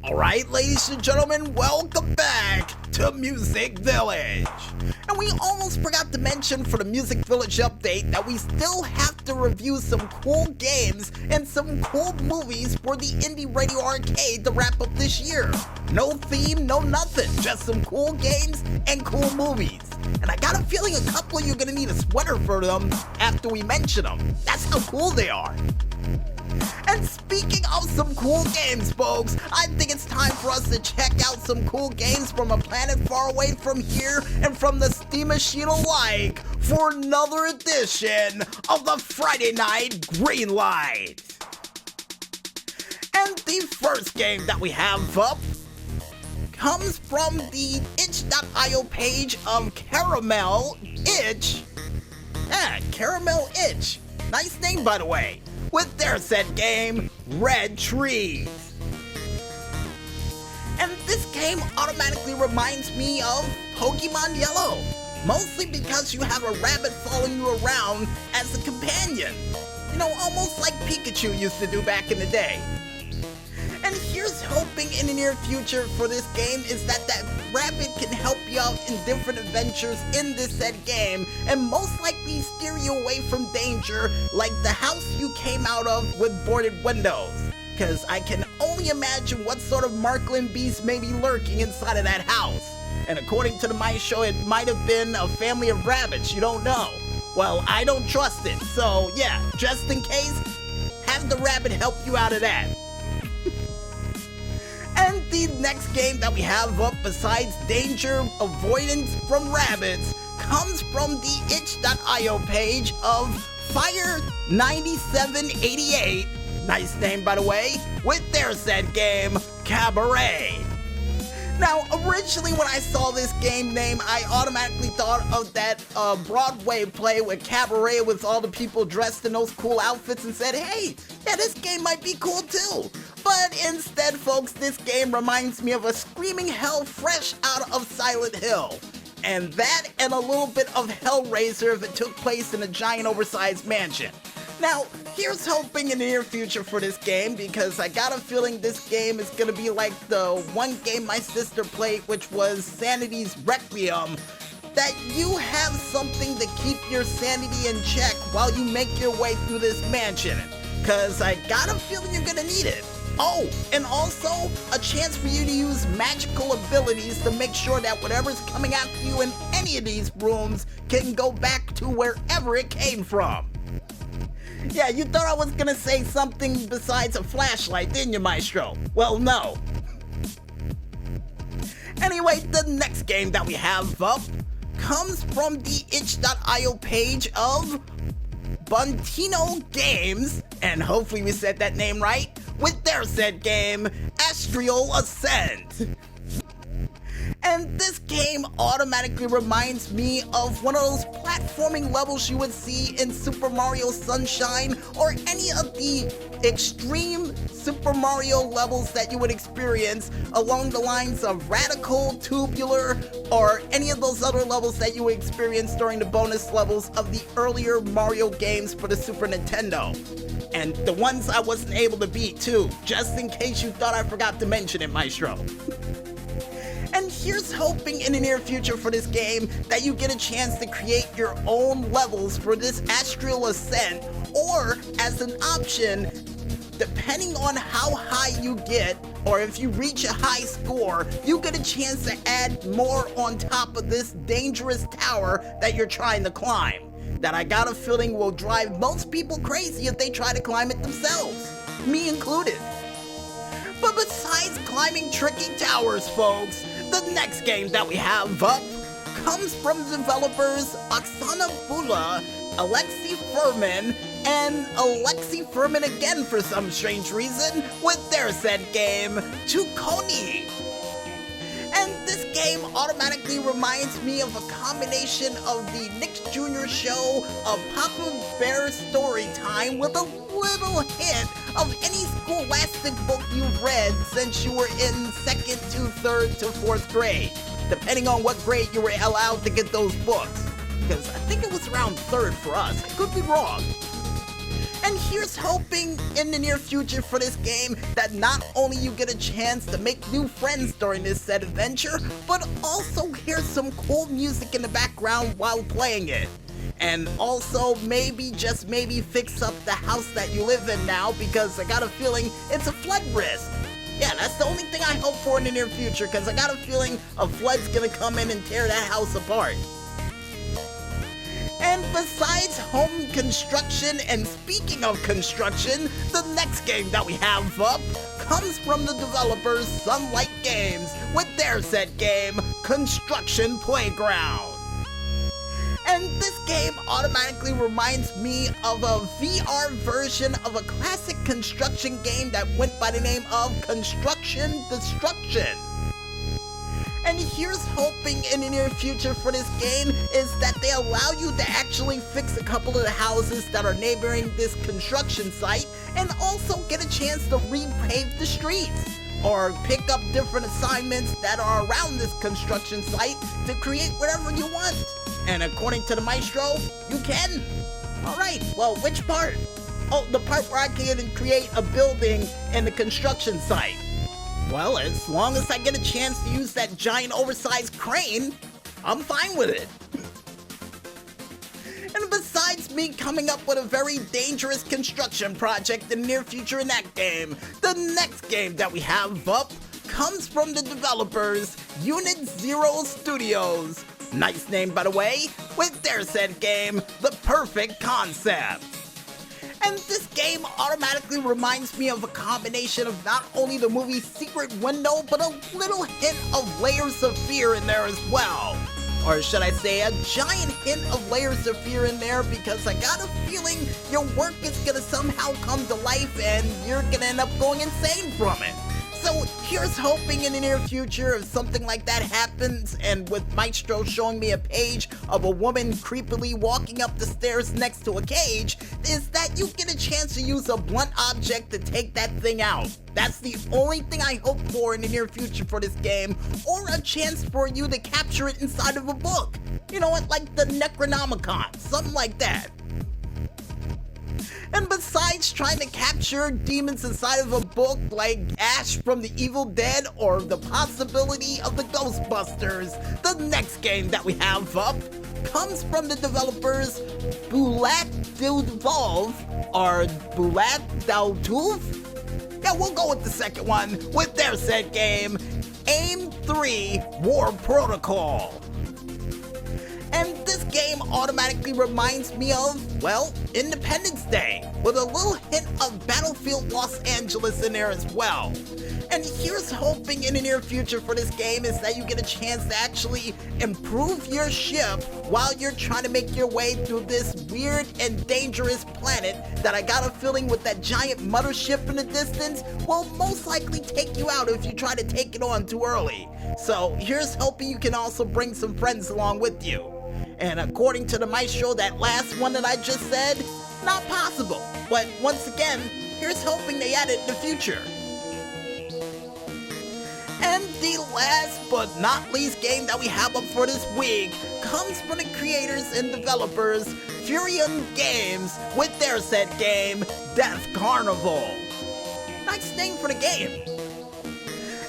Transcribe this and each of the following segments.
Alright, ladies and gentlemen, welcome back to Music Village. And we almost forgot to mention for the Music Village update that we still have to review some cool games and some cool movies for the Indie Radio Arcade to wrap up this year. No theme, no nothing, just some cool games and cool movies. And I got a feeling a couple of you are going to need a sweater for them after we mention them. That's how cool they are. And speaking of some cool games, folks, I think it's time for us to check out some cool games from a planet far away from here and from the steam machine alike for another edition of the Friday Night Greenlight. And the first game that we have up comes from the itch.io page of Caramel Itch. Caramel Itch. Nice name, by the way. With their said game, Red Trees. And this game automatically reminds me of Pokemon Yellow, mostly because you have a rabbit following you around as a companion. You know, almost like Pikachu used to do back in the day. And here's hoping in the near future for this game is that rabbit can help you out in different adventures in this said game and most likely steer you away from danger like the house you came out of with boarded windows. Cause I can only imagine what sort of Markland beast may be lurking inside of that house. And according to the My Show, it might have been a family of rabbits, you don't know. Well, I don't trust it, so yeah, just in case, have the rabbit help you out of that. And the next game that we have up besides danger avoidance from rabbits comes from the itch.io page of Fire9788, nice name by the way, with their said game, Cabaret. Now, originally when I saw this game name, I automatically thought of that Broadway play with Cabaret with all the people dressed in those cool outfits and said, hey, yeah, this game might be cool too. But instead, folks, this game reminds me of a screaming hell fresh out of Silent Hill. And that and a little bit of Hellraiser if it took place in a giant oversized mansion. Now, here's hoping in the near future for this game because I got a feeling this game is gonna be like the one game my sister played, which was Sanity's Requiem, that you have something to keep your sanity in check while you make your way through this mansion, cause I got a feeling you're gonna need it. Oh, and also a chance for you to use magical abilities to make sure that whatever's coming after you in any of these rooms can go back to wherever it came from. Yeah, you thought I was gonna say something besides a flashlight, didn't you, Maestro? Well, no. Anyway, the next game that we have up comes from the itch.io page of Buntino Games, and hopefully we said that name right, with their said game, Astral Ascent. And this game automatically reminds me of one of those platforming levels you would see in Super Mario Sunshine or any of the extreme Super Mario levels that you would experience along the lines of Radical, Tubular, or any of those other levels that you would experience during the bonus levels of the earlier Mario games for the Super Nintendo. And the ones I wasn't able to beat too, just in case you thought I forgot to mention it, Maestro. And here's hoping in the near future for this game that you get a chance to create your own levels for this Astral Ascent, or as an option, depending on how high you get, or if you reach a high score, you get a chance to add more on top of this dangerous tower that you're trying to climb. That I got a feeling will drive most people crazy if they try to climb it themselves, me included. But besides climbing tricky towers, folks, the next game that we have up comes from developers Oksana Bula, Alexei Furman, and Alexei Furman again for some strange reason, with their said game, Tukoni. And this game automatically reminds me of a combination of the Nick Jr. show of Papa Bear story time with a little hint of any scholastic book you've read since you were in 2nd to 3rd to 4th grade, depending on what grade you were allowed to get those books. Because I think it was around 3rd for us. I could be wrong. And here's hoping in the near future for this game that not only you get a chance to make new friends during this said adventure, but also hear some cool music in the background while playing it. And also maybe, just maybe, fix up the house that you live in now, because I got a feeling it's a flood risk. Yeah, that's the only thing I hope for in the near future, because I got a feeling a flood's gonna come in and tear that house apart. And besides home construction, and speaking of construction, the next game that we have up comes from the developers Sunlight Games with their said game, Construction Playground. And this game automatically reminds me of a VR version of a classic construction game that went by the name of Construction Destruction. And here's hoping in the near future for this game is that they allow you to actually fix a couple of the houses that are neighboring this construction site, and also get a chance to repave the streets, or pick up different assignments that are around this construction site to create whatever you want. And according to the maestro, you can. Alright, well, which part? Oh, the part where I can create a building in the construction site. Well, as long as I get a chance to use that giant oversized crane, I'm fine with it. And besides me coming up with a very dangerous construction project in the near future in that game, the next game that we have up comes from the developers Unit Zero Studios. Nice name, by the way, with their said game, The Perfect Concept. And this game automatically reminds me of a combination of not only the movie Secret Window, but a little hint of Layers of Fear in there as well. Or should I say a giant hint of Layers of Fear in there, because I got a feeling your work is gonna somehow come to life and you're gonna end up going insane from it. So here's hoping in the near future if something like that happens, and with Maestro showing me a page of a woman creepily walking up the stairs next to a cage, is that you get a chance to use a blunt object to take that thing out. That's the only thing I hope for in the near future for this game, or a chance for you to capture it inside of a book. You know what, like the Necronomicon, something like that. And besides trying to capture demons inside of a book like Ash from the Evil Dead or the possibility of the Ghostbusters, the next game that we have up comes from the developers Pt.2 or Pt.2? Yeah, we'll go with the second one with their said game, Ep.339 War Protocol. And this game automatically reminds me of, well, Independence Day, with a little hint of Battlefield Los Angeles in there as well. And here's hoping in the near future for this game is that you get a chance to actually improve your ship while you're trying to make your way through this weird and dangerous planet that I got a feeling with that giant mothership in the distance will most likely take you out if you try to take it on too early. So here's hoping you can also bring some friends along with you. And according to the maestro, that last one that I just said, not possible. But once again, here's hoping they add it in the future. And the last but not least game that we have up for this week comes from the creators and developers Furion Games with their said game, Death Carnival. Nice name for the game.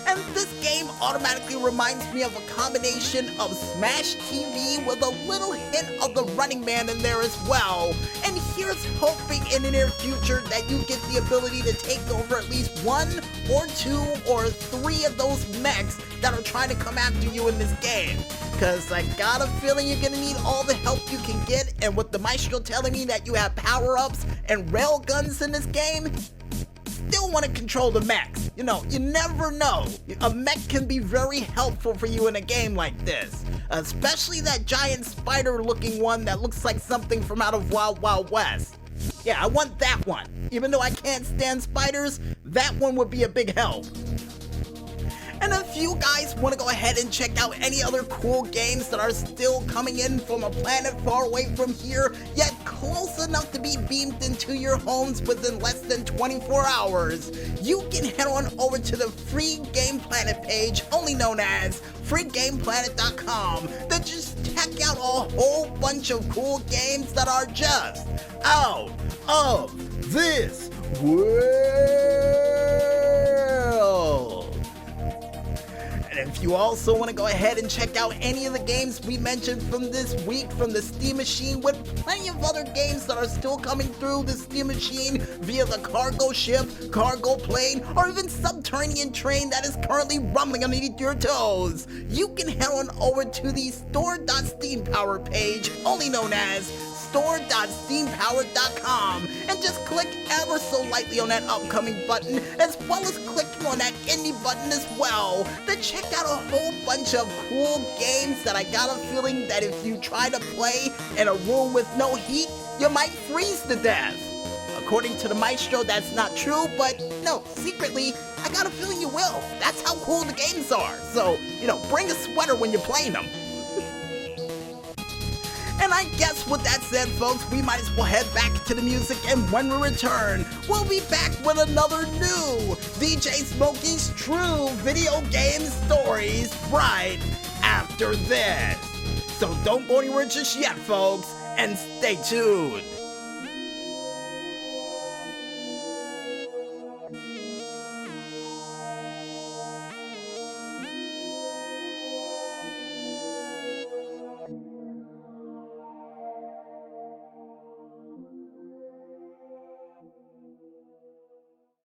And this game automatically reminds me of a combination of Smash TV with a little hint of the Running Man in there as well. And here's hoping in the near future that you get the ability to take over at least 1 or 2 or 3 of those mechs that are trying to come after you in this game. Cause I got a feeling you're gonna need all the help you can get, and with the maestro telling me that you have power-ups and railguns in this game, still want to control the mechs. You know, you never know. A mech can be very helpful for you in a game like this. Especially that giant spider-looking one that looks like something from out of Wild Wild West. Yeah, I want that one. Even though I can't stand spiders, that one would be a big help. And if you guys want to go ahead and check out any other cool games that are still coming in from a planet far away from here, yet close enough to be beamed into your homes within less than 24 hours, you can head on over to the Free Game Planet page, only known as freegameplanet.com, to just check out a whole bunch of cool games that are just out of this world. And if you also want to go ahead and check out any of the games we mentioned from this week from the Steam Machine, with plenty of other games that are still coming through the Steam Machine via the cargo ship, cargo plane, or even subterranean train that is currently rumbling underneath your toes, you can head on over to the store.steampower page, only known as store.steampower.com, and just click ever so lightly on that upcoming button, as well as clicking on that Indy button as well, to check out a whole bunch of cool games that I got a feeling that if you try to play in a room with no heat, you might freeze to death. According to the maestro, that's not true, but no, secretly, I got a feeling you will. That's how cool the games are. So, bring a sweater when you're playing them. And I guess with that said, folks, we might as well head back to the music, and when we return, we'll be back with another new DJ Smokey's True Video Game Stories right after this. So don't go anywhere just yet, folks, and stay tuned.